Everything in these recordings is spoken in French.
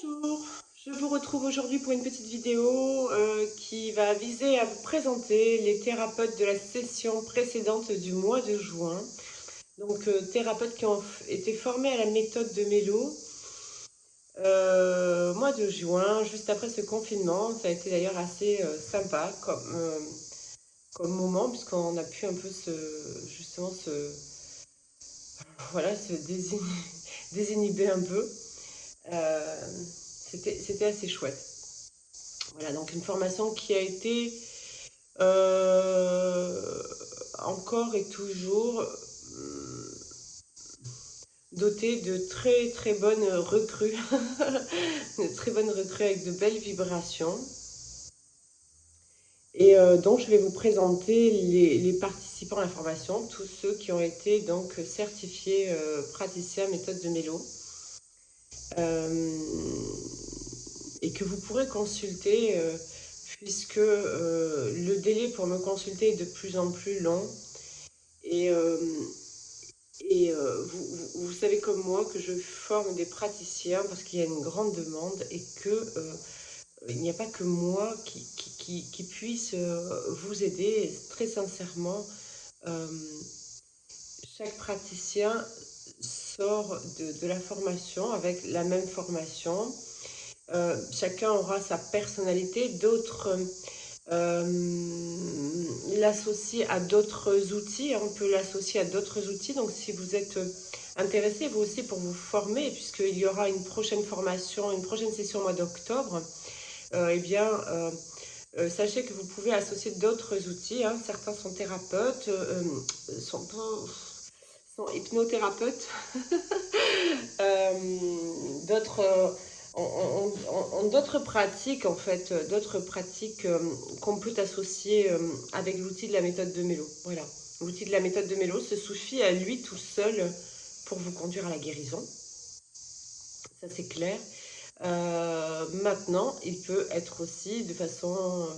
Bonjour, je vous retrouve aujourd'hui pour une petite vidéo qui va viser à vous présenter les thérapeutes de la session précédente du mois de juin. Donc thérapeutes qui ont été formés à la méthode de Mélo mois de juin, juste après ce confinement. Ça a été d'ailleurs assez sympa comme moment puisqu'on a pu un peu voilà, se désinhiber un peu. C'était assez chouette. Voilà, donc une formation qui a été encore et toujours dotée de très très bonnes recrues, de très bonnes recrues avec de belles vibrations. Et donc je vais vous présenter les participants à la formation, tous ceux qui ont été donc certifiés praticiens méthode de Mélo. Et que vous pourrez consulter puisque le délai pour me consulter est de plus en plus long et vous savez comme moi que je forme des praticiens parce qu'il y a une grande demande et que il n'y a pas que moi qui puisse vous aider. Très sincèrement, chaque praticien sort de la formation avec la même formation. Chacun aura sa personnalité, d'autres l'associent à d'autres outils, on peut l'associer à d'autres outils, donc si vous êtes intéressé vous aussi pour vous former, puisqu'il y aura une prochaine formation, une prochaine session au mois d'octobre, sachez que vous pouvez associer d'autres outils, hein. Certains sont thérapeutes, sont hypnothérapeutes, d'autres ont d'autres pratiques en fait, d'autres pratiques qu'on peut associer avec l'outil de la méthode de Mélo. Voilà, l'outil de la méthode de Mélo se suffit à lui tout seul pour vous conduire à la guérison. Ça c'est clair. Maintenant, il peut être aussi de façon,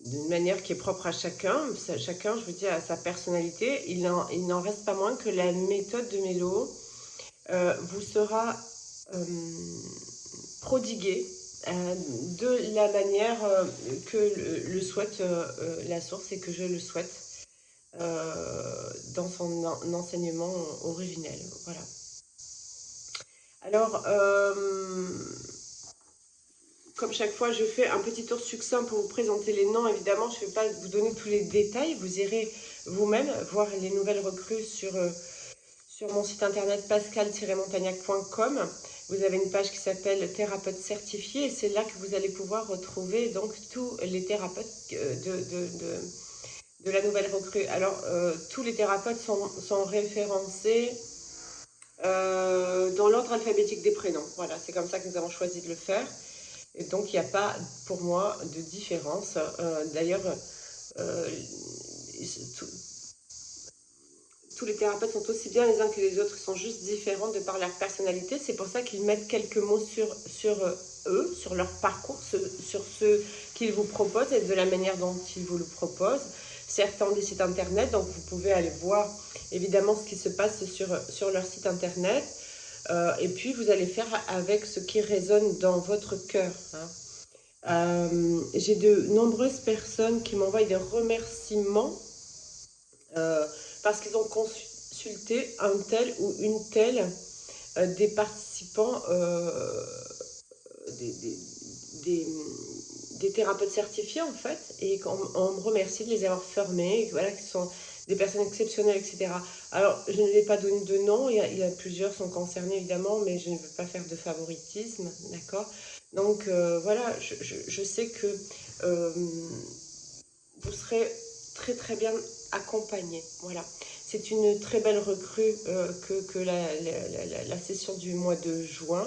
d'une manière qui est propre à chacun. Chacun, je veux dire, a sa personnalité. Il n'en reste pas moins que la méthode de Mélo vous sera prodiguée de la manière que le souhaite la source et que je le souhaite dans son enseignement originel. Voilà. Alors, comme chaque fois, je fais un petit tour succinct pour vous présenter les noms. Évidemment, je ne vais pas vous donner tous les détails. Vous irez vous-même voir les nouvelles recrues sur mon site internet pascal-montagnac.com. Vous avez une page qui s'appelle thérapeute certifié et c'est là que vous allez pouvoir retrouver donc tous les thérapeutes de la nouvelle recrue. Alors, tous les thérapeutes sont référencés dans l'ordre alphabétique des prénoms. Voilà, c'est comme ça que nous avons choisi de le faire. Et donc, il n'y a pas, pour moi, de différence. D'ailleurs, tous les thérapeutes sont aussi bien les uns que les autres, ils sont juste différents de par leur personnalité. C'est pour ça qu'ils mettent quelques mots sur eux, sur leur parcours, sur ce qu'ils vous proposent et de la manière dont ils vous le proposent. Certains ont des sites internet, donc vous pouvez aller voir évidemment ce qui se passe sur leur site internet. Et puis vous allez faire avec ce qui résonne dans votre cœur. J'ai de nombreuses personnes qui m'envoient des remerciements parce qu'ils ont consulté un tel ou une telle des participants, des thérapeutes certifiés en fait, et on me remercie de les avoir formés, voilà, qui sont des personnes exceptionnelles, etc. Alors, je ne vais pas donner de nom, il y a plusieurs sont concernés évidemment, mais je ne veux pas faire de favoritisme, d'accord. Donc voilà, je sais que vous serez très très bien accompagné. Voilà, c'est une très belle recrue que la session du mois de juin,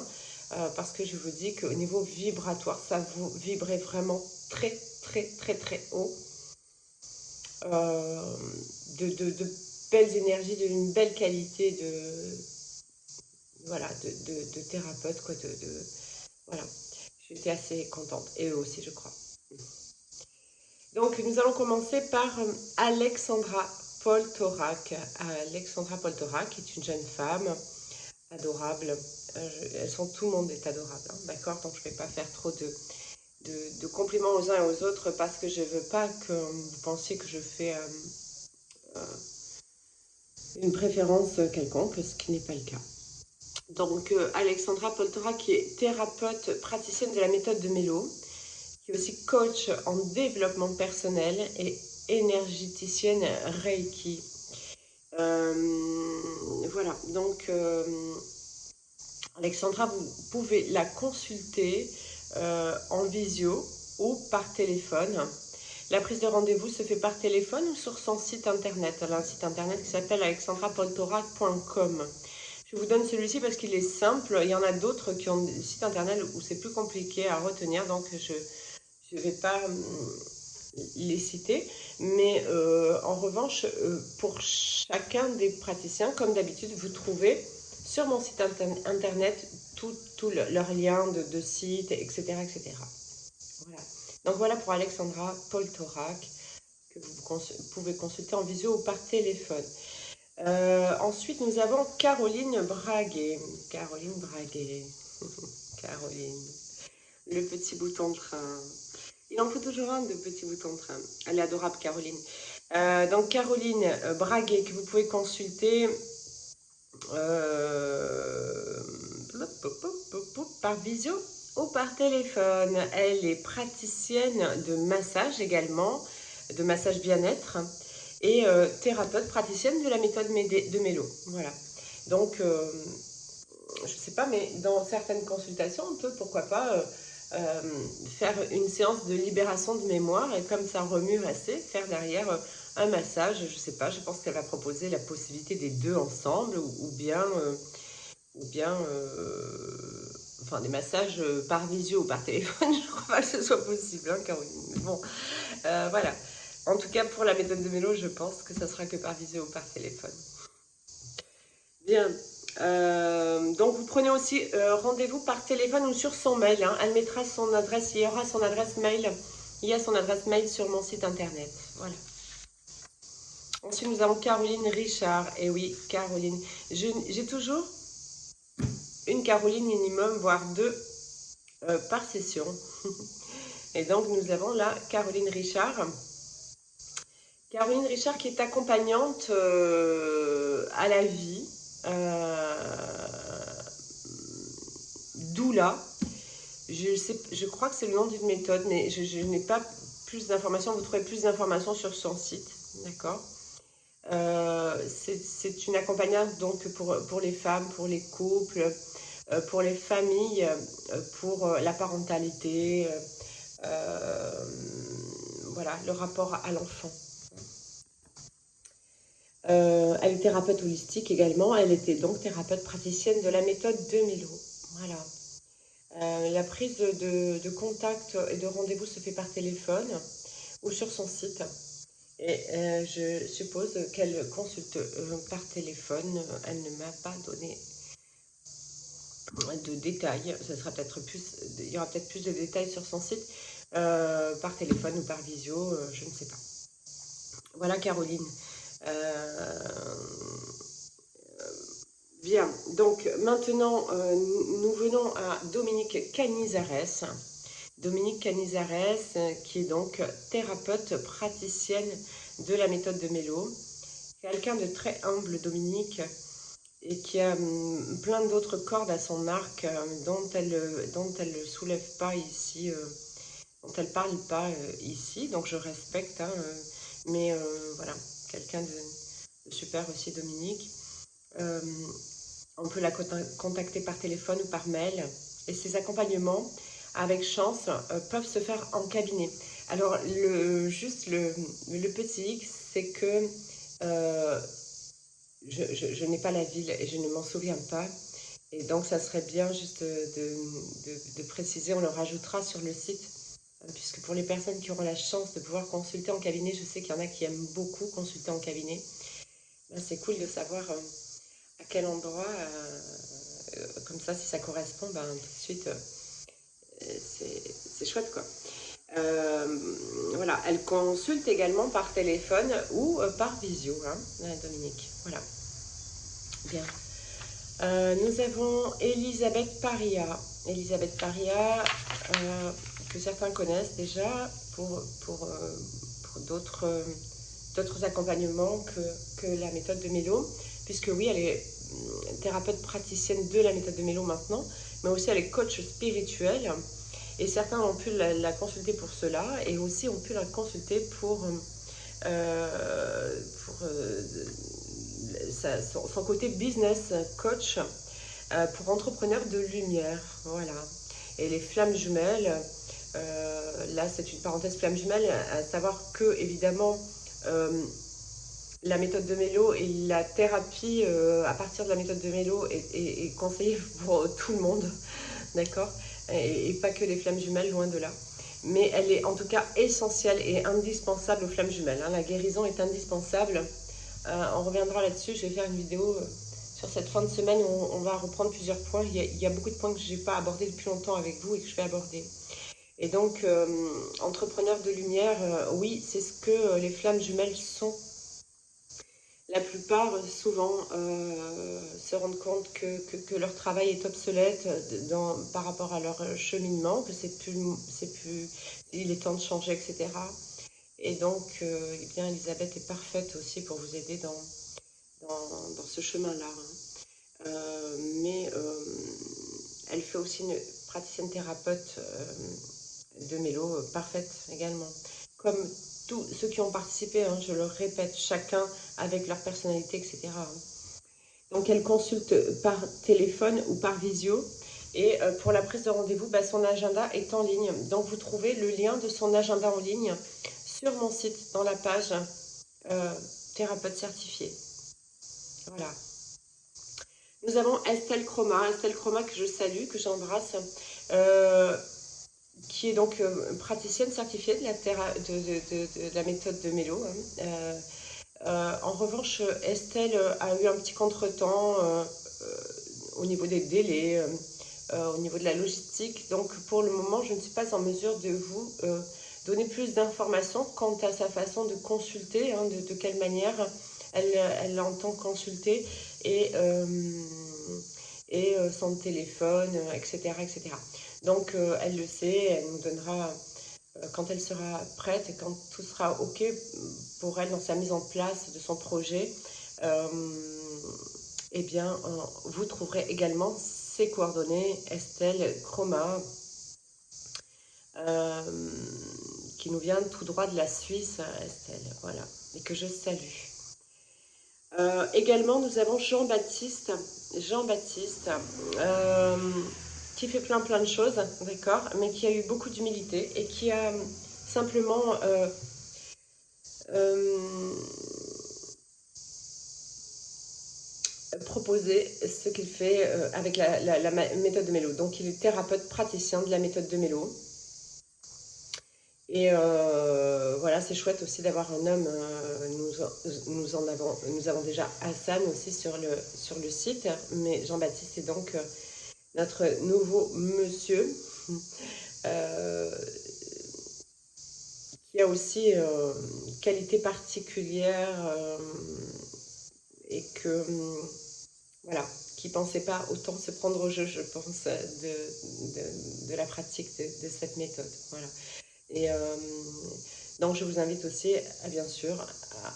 parce que je vous dis qu'au niveau vibratoire, ça vous vibrait vraiment très très très très haut. De belles énergies, d'une belle qualité de thérapeute, quoi, voilà. J'étais assez contente, et eux aussi, je crois. Donc, nous allons commencer par Alexandra Poltorak. Alexandra Poltorak est une jeune femme adorables. Tout le monde est adorable, hein, d'accord? Donc je ne vais pas faire trop de compliments aux uns et aux autres parce que je ne veux pas que vous pensiez que je fais une préférence quelconque, ce qui n'est pas le cas. Donc Alexandra Poltora, qui est thérapeute praticienne de la méthode de Mélo, qui est aussi coach en développement personnel et énergéticienne Reiki. Voilà, donc Alexandra, vous pouvez la consulter en visio ou par téléphone. La prise de rendez-vous se fait par téléphone ou sur son site internet. Elle a un site internet qui s'appelle alexandrapoltora.com. Je vous donne celui-ci parce qu'il est simple. Il y en a d'autres qui ont des sites internet où c'est plus compliqué à retenir, donc je ne vais pas les citer. Mais en revanche, pour chacun des praticiens, comme d'habitude, vous trouvez sur mon site internet tous leurs liens de site, etc., etc. Voilà. Donc voilà pour Alexandra Poltora, que vous pouvez consulter en visio ou par téléphone. Ensuite, nous avons Caroline Braguet. Caroline Braguet. Caroline. Le petit bouton de train. Il en faut toujours un de petit bouton de train. Elle est adorable, Caroline. Donc, Caroline Braguet, que vous pouvez consulter par visio ou par téléphone. Elle est praticienne de massage également, de massage bien-être, et thérapeute praticienne de la méthode de Mélo. Voilà. Donc, je ne sais pas, mais dans certaines consultations, on peut, pourquoi pas, faire une séance de libération de mémoire, et comme ça remue assez, faire derrière un massage, je ne sais pas, je pense qu'elle va proposer la possibilité des deux ensemble, ou bien enfin des massages par visio ou par téléphone. Je ne crois pas que ce soit possible, hein, Caroline. Mais bon, voilà. En tout cas, pour la méthode de Mélo, je pense que ça sera que par visio ou par téléphone. Bien. Donc, vous prenez aussi rendez-vous par téléphone ou sur son mail. Hein. Elle mettra son adresse, il y aura son adresse mail. Il y a son adresse mail sur mon site internet. Voilà. Ensuite, nous avons Caroline Richard. Et oui, Caroline. J'ai toujours une Caroline minimum, voire deux par session. Et donc, nous avons là Caroline Richard. Caroline Richard qui est accompagnante à la vie, doula. Je crois que c'est le nom d'une méthode, mais je n'ai pas plus d'informations. Vous trouvez plus d'informations sur son site, d'accord. C'est une accompagnante donc pour les femmes, pour les couples, pour les familles, pour la parentalité, voilà, le rapport à l'enfant. Elle est thérapeute holistique également. Elle était donc thérapeute praticienne de la méthode de Mélo. Voilà. La prise de contact et de rendez-vous se fait par téléphone ou sur son site. Et je suppose qu'elle consulte par téléphone. Elle ne m'a pas donné de détails. Ça sera peut-être plus, il y aura peut-être plus de détails sur son site par téléphone ou par visio, je ne sais pas. Voilà Caroline. Bien, donc maintenant nous venons à Dominique Canizares. Dominique Canizares qui est donc thérapeute praticienne de la méthode de Mélo. Quelqu'un de très humble, Dominique, et qui a plein d'autres cordes à son arc dont elle ne soulève pas ici, dont elle ne parle pas ici, donc je respecte, hein, mais voilà, quelqu'un de super aussi, Dominique. On peut la contacter par téléphone ou par mail, et ses accompagnements, avec chance, peuvent se faire en cabinet. Alors, juste le petit X, c'est que je n'ai pas la ville et je ne m'en souviens pas. Et donc, ça serait bien juste de préciser, on le rajoutera sur le site, puisque pour les personnes qui auront la chance de pouvoir consulter en cabinet, je sais qu'il y en a qui aiment beaucoup consulter en cabinet. C'est cool de savoir à quel endroit, comme ça, si ça correspond, tout de suite, c'est chouette, quoi. Voilà, elle consulte également par téléphone ou par visio, hein, Dominique. Voilà. Bien. Nous avons Elisabeth Paria. Elisabeth Paria, que certains connaissent déjà pour d'autres accompagnements que la méthode de Mélo, puisque oui, elle est thérapeute praticienne de la méthode de Mélo maintenant, mais aussi elle est coach spirituel. Et certains ont pu la consulter pour cela, et aussi ont pu la consulter pour son côté business coach pour entrepreneurs de lumière. Voilà. Et les flammes jumelles, là c'est une parenthèse flammes jumelles, à savoir que évidemment la méthode de Mélo et la thérapie à partir de la méthode de Mélo est conseillée pour tout le monde, d'accord, et pas que les flammes jumelles, loin de là. Mais elle est en tout cas essentielle et indispensable aux flammes jumelles. Hein. La guérison est indispensable. On reviendra là-dessus. Je vais faire une vidéo sur cette fin de semaine où on va reprendre plusieurs points. Il y a beaucoup de points que je n'ai pas abordés depuis longtemps avec vous et que je vais aborder. Et donc, entrepreneurs de lumière, oui, c'est ce que les flammes jumelles sont. La plupart, souvent, se rendent compte que leur travail est obsolète par rapport à leur cheminement, que il est temps de changer, etc. Et donc, eh bien, Elisabeth est parfaite aussi pour vous aider dans ce chemin-là. Hein. Mais elle fait aussi une praticienne thérapeute de Mélo parfaite également. Comme tous ceux qui ont participé, hein, je le répète, chacun avec leur personnalité, etc. Donc elle consulte par téléphone ou par visio. Et pour la prise de rendez-vous, son agenda est en ligne. Donc vous trouvez le lien de son agenda en ligne sur mon site, dans la page thérapeute certifié. Voilà. Nous avons Estelle Chroma que je salue, que j'embrasse. Qui est donc praticienne certifiée de la méthode de Mélo. En revanche, Estelle a eu un petit contretemps au niveau des délais, au niveau de la logistique. Donc pour le moment, je ne suis pas en mesure de vous donner plus d'informations quant à sa façon de consulter, hein, de quelle manière elle entend consulter et son téléphone, etc. etc. Donc, elle le sait, elle nous donnera, quand elle sera prête et quand tout sera OK pour elle dans sa mise en place de son projet, eh bien, vous trouverez également ses coordonnées, Estelle Chroma, qui nous vient tout droit de la Suisse, Estelle, voilà, et que je salue. Également, nous avons Jean-Baptiste, qui fait plein de choses, d'accord, mais qui a eu beaucoup d'humilité et qui a simplement proposé ce qu'il fait avec la méthode de Mélo. Donc il est thérapeute praticien de la méthode de Mélo. Et voilà, c'est chouette aussi d'avoir un homme. Nous avons déjà Hassan aussi sur le site, mais Jean-Baptiste est donc notre nouveau monsieur qui a aussi une qualité particulière et que voilà, qui ne pensait pas autant se prendre au jeu, je pense, de la pratique de cette méthode. Voilà. Et donc je vous invite aussi, bien sûr,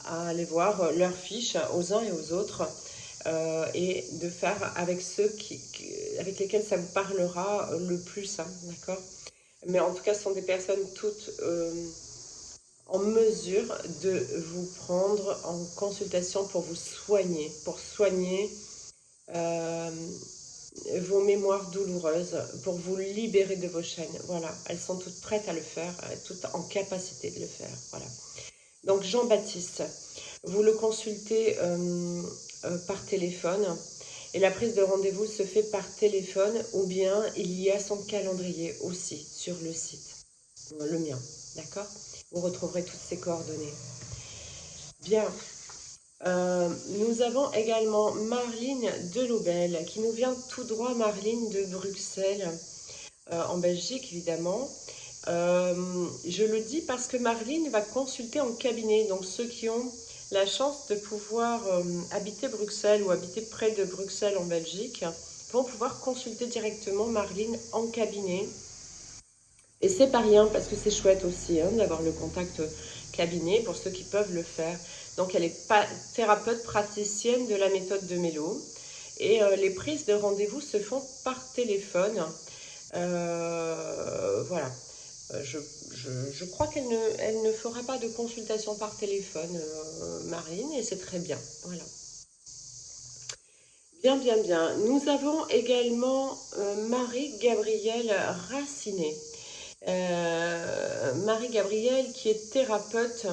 à aller voir leurs fiches aux uns et aux autres et de faire avec ceux avec lesquels ça vous parlera le plus, hein, d'accord? Mais en tout cas, ce sont des personnes toutes en mesure de vous prendre en consultation pour vous soigner, vos mémoires douloureuses, pour vous libérer de vos chaînes. Voilà, elles sont toutes prêtes à le faire, toutes en capacité de le faire. Voilà. Donc Jean-Baptiste, vous le consultez par téléphone et la prise de rendez-vous se fait par téléphone ou bien il y a son calendrier aussi sur le site, le mien, d'accord? Vous retrouverez toutes ces coordonnées. Bien. Nous avons également Marline Delobel qui nous vient tout droit, Marline de Bruxelles, en Belgique évidemment. Je le dis parce que Marline va consulter en cabinet, donc ceux qui ont la chance de pouvoir habiter Bruxelles ou habiter près de Bruxelles en Belgique vont pouvoir consulter directement Marlene en cabinet. Et c'est pas rien parce que c'est chouette aussi hein, d'avoir le contact cabinet pour ceux qui peuvent le faire. Donc elle est thérapeute praticienne de la méthode de Mélo. Et les prises de rendez-vous se font par téléphone. Voilà. Je crois qu'elle ne fera pas de consultation par téléphone, Marine, et c'est très bien. Voilà. Bien, bien, bien. Nous avons également Marie-Gabrielle Racinet. Marie-Gabrielle qui est thérapeute,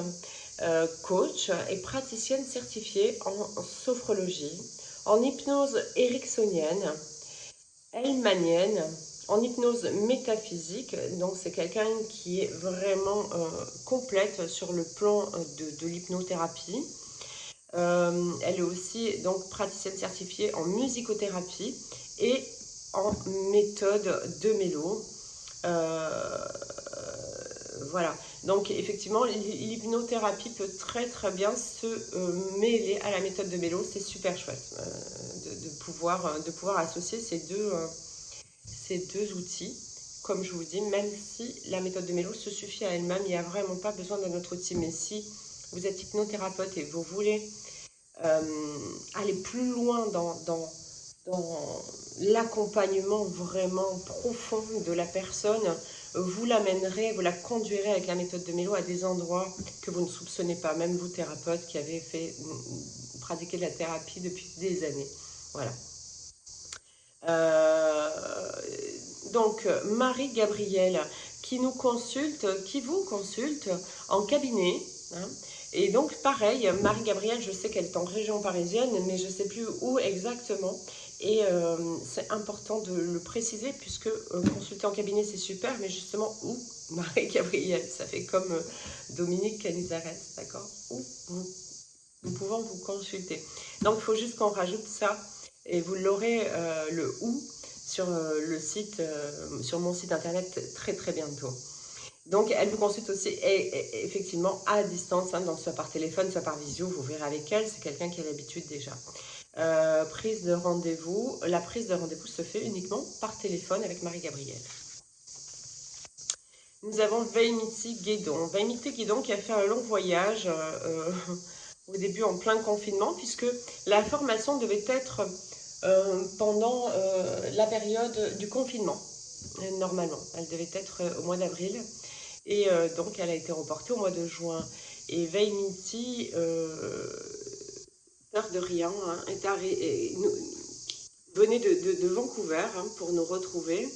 coach et praticienne certifiée en sophrologie, en hypnose ericksonienne, hellmanienne, en hypnose métaphysique. Donc c'est quelqu'un qui est vraiment complète sur le plan de l'hypnothérapie. Elle est aussi donc praticienne certifiée en musicothérapie et en méthode de Mélo. Voilà, donc effectivement l'hypnothérapie peut très très bien se mêler à la méthode de Mélo, c'est super chouette de pouvoir associer ces deux outils. Comme je vous dis, même si la méthode de Mélo se suffit à elle-même, il n'y a vraiment pas besoin d'un autre outil. Mais si vous êtes hypnothérapeute et vous voulez aller plus loin dans l'accompagnement vraiment profond de la personne, vous l'amènerez, vous la conduirez avec la méthode de Mélo à des endroits que vous ne soupçonnez pas, même vous thérapeute qui avez pratiqué de la thérapie depuis des années. Voilà. Donc Marie-Gabrielle qui nous consulte, qui vous consulte en cabinet. Hein, et donc pareil, Marie-Gabrielle, je sais qu'elle est en région parisienne, mais je ne sais plus où exactement. Et c'est important de le préciser puisque consulter en cabinet c'est super, mais justement où Marie-Gabrielle, ça fait comme Dominique Canizares, d'accord? Où nous pouvons vous consulter. Donc il faut juste qu'on rajoute ça et vous l'aurez le où sur le site, sur mon site internet très très bientôt. Donc elle vous consulte aussi et effectivement à distance, hein, donc soit par téléphone, soit par visio, vous verrez avec elle, c'est quelqu'un qui a l'habitude déjà. Prise de rendez-vous, la prise de rendez-vous se fait uniquement par téléphone avec Marie-Gabrielle. Nous avons Veimiti Guédon. Veimiti Guédon qui a fait un long voyage au début en plein confinement puisque la formation devait être pendant la période du confinement. Normalement, elle devait être au mois d'avril et donc elle a été reportée au mois de juin. Et Veimiti, peur de rien, hein, venait de Vancouver hein, pour nous retrouver.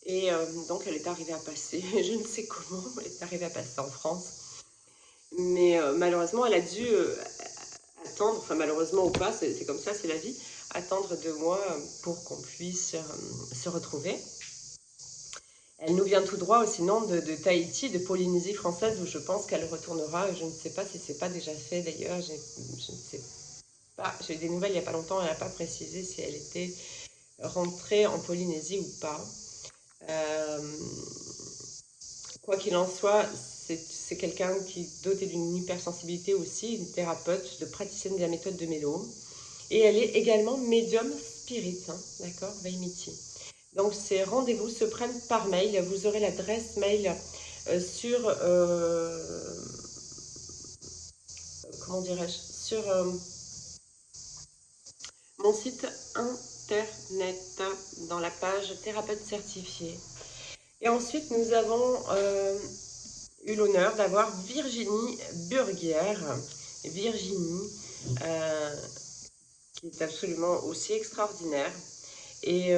Et donc elle est arrivée à passer, je ne sais comment, elle est arrivée à passer en France. Mais malheureusement, elle a dû attendre, enfin malheureusement ou pas, c'est comme ça, c'est la vie, attendre 2 mois pour qu'on puisse se retrouver. Elle nous vient tout droit sinon de Tahiti, de Polynésie française, où je pense qu'elle retournera. Je ne sais pas si c'est pas déjà fait d'ailleurs, je ne sais pas. J'ai eu des nouvelles il n'y a pas longtemps, elle n'a pas précisé si elle était rentrée en Polynésie ou pas. Quoi qu'il en soit, c'est quelqu'un qui est doté d'une hypersensibilité aussi, une thérapeute, de praticienne de la méthode de Mélo. Et elle est également médium spirit, hein, d'accord, Veimiti. Donc ces rendez-vous se prennent par mail. Vous aurez l'adresse mail sur, comment dirais-je, sur mon site internet, dans la page thérapeute certifiée. Et ensuite, nous avons eu l'honneur d'avoir Virginie Burguière. Virginie, qui est absolument aussi extraordinaire. Et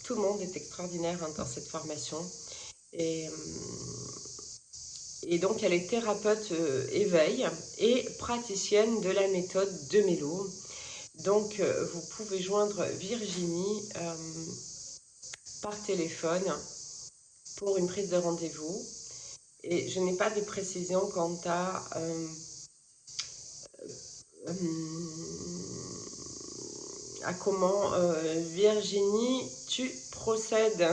tout le monde est extraordinaire hein, dans cette formation. Et donc, elle est thérapeute éveil et praticienne de la méthode de Mélo. Donc, vous pouvez joindre Virginie par téléphone pour une prise de rendez-vous. Et je n'ai pas de précision quant à comment Virginie tu procèdes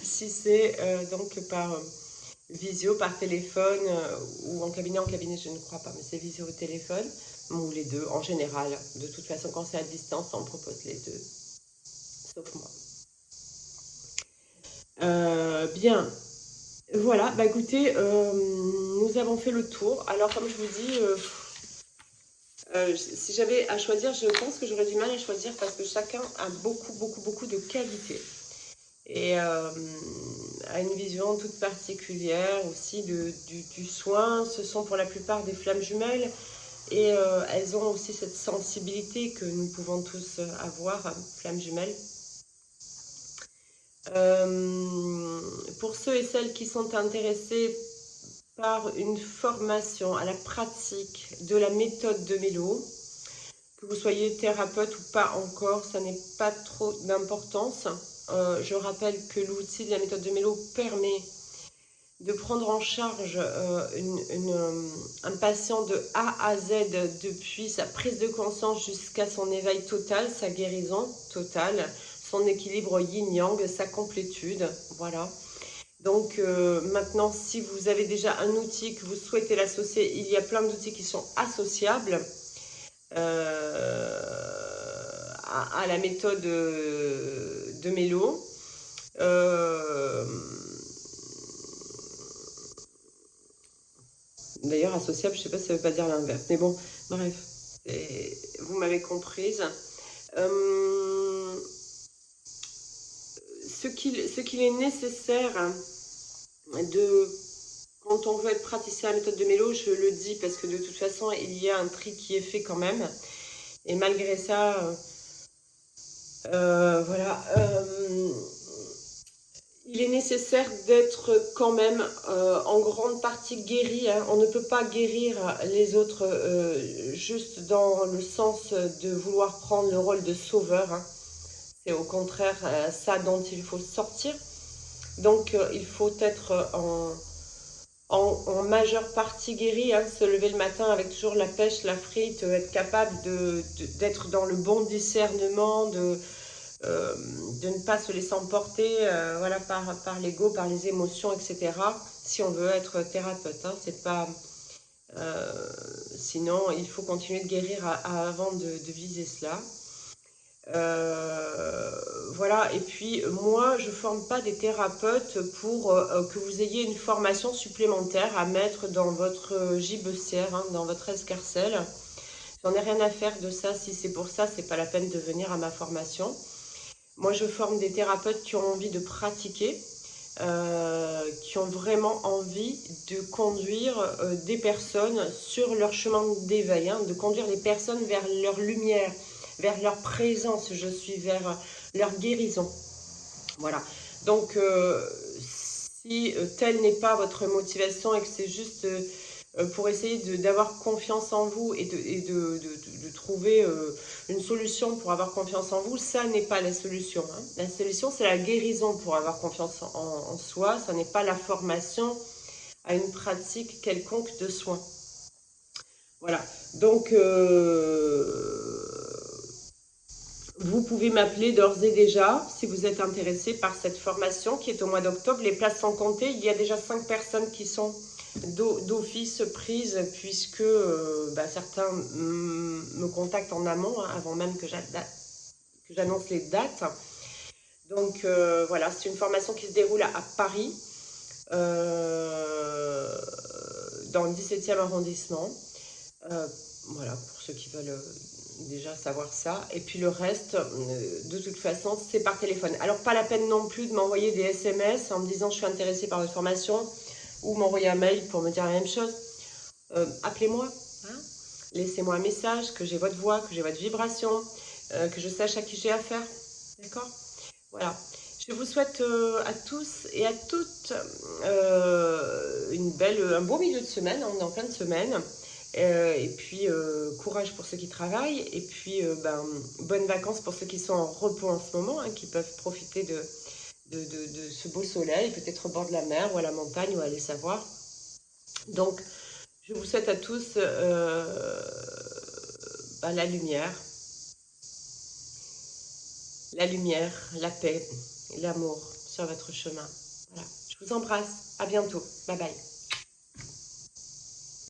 si c'est donc par visio par téléphone ou en cabinet. En cabinet, je ne crois pas, mais c'est visio au téléphone, ou les deux en général. De toute façon, quand c'est à distance, on propose les deux, sauf moi. Bien, voilà, bah écoutez, nous avons fait le tour. Alors, comme je vous dis, si j'avais à choisir, je pense que j'aurais du mal à choisir parce que chacun a beaucoup de qualités. Et a une vision toute particulière aussi du soin. Ce sont pour la plupart des flammes jumelles et elles ont aussi cette sensibilité que nous pouvons tous avoir, flammes jumelles. Pour ceux et celles qui sont intéressés par une formation à la pratique de la méthode de Mélo, que vous soyez thérapeute ou pas encore, ça n'est pas trop d'importance. Je rappelle que l'outil de la méthode de Mélo permet de prendre en charge un patient de A à Z depuis sa prise de conscience jusqu'à son éveil total, sa guérison totale, son équilibre yin-yang, sa complétude, voilà. Donc maintenant, si vous avez déjà un outil que vous souhaitez l'associer, il y a plein d'outils qui sont associables à la méthode de Mélo. D'ailleurs, associable, je ne sais pas si ça ne veut pas dire l'inverse. Mais bon, bref, vous m'avez comprise. Ce qu'il est nécessaire quand on veut être praticien à la méthode de Mélo, je le dis parce que de toute façon, il y a un tri qui est fait quand même. Et malgré ça, voilà, il est nécessaire d'être quand même en grande partie guéri. Hein. On ne peut pas guérir les autres juste dans le sens de vouloir prendre le rôle de sauveur. Hein. C'est au contraire ça dont il faut sortir. Donc il faut être en majeure partie guéri, hein, se lever le matin avec toujours la pêche, la frite, être capable d'être dans le bon discernement, de ne pas se laisser emporter voilà, par l'ego, par les émotions, etc. Si on veut être thérapeute, hein, c'est pas... sinon, il faut continuer de guérir avant de viser cela. Voilà, et puis moi je forme pas des thérapeutes pour que vous ayez une formation supplémentaire à mettre dans votre gibecière, hein, dans votre escarcelle. J'en ai rien à faire de ça. Si c'est pour ça, c'est pas la peine de venir à ma formation. Moi je forme des thérapeutes qui ont envie de pratiquer, qui ont vraiment envie de conduire des personnes sur leur chemin d'éveil, hein, de conduire les personnes vers leur lumière, vers leur présence, je suis vers leur guérison. Voilà. Donc, si telle n'est pas votre motivation et que c'est juste pour essayer d'avoir confiance en vous et de trouver une solution pour avoir confiance en vous, ça n'est pas la solution. Hein. La solution, c'est la guérison pour avoir confiance en soi. Ça n'est pas la formation à une pratique quelconque de soins. Voilà. Donc, vous pouvez m'appeler d'ores et déjà si vous êtes intéressé par cette formation qui est au mois d'octobre. Les places sont comptées. Il y a déjà 5 personnes qui sont d'office prises puisque certains me contactent en amont, hein, avant même que j'annonce les dates. Donc voilà, c'est une formation qui se déroule à Paris, dans le 17e arrondissement. Voilà, pour ceux qui veulent déjà savoir ça. Et puis le reste, de toute façon, c'est par téléphone. Alors, pas la peine non plus de m'envoyer des SMS en me disant « je suis intéressée par votre formation » ou m'envoyer un mail pour me dire la même chose. Appelez-moi, hein, laissez-moi un message, que j'ai votre voix, que j'ai votre vibration, que je sache à qui j'ai affaire. D'accord ? Voilà. Je vous souhaite à tous et à toutes un beau milieu de semaine. On est en fin de semaine. Et puis courage pour ceux qui travaillent. Et puis bonnes vacances pour ceux qui sont en repos en ce moment, hein, qui peuvent profiter de ce beau soleil, peut-être au bord de la mer ou à la montagne, ou aller savoir. Donc, je vous souhaite à tous la lumière, la paix, l'amour sur votre chemin. Voilà. Je vous embrasse. À bientôt. Bye bye.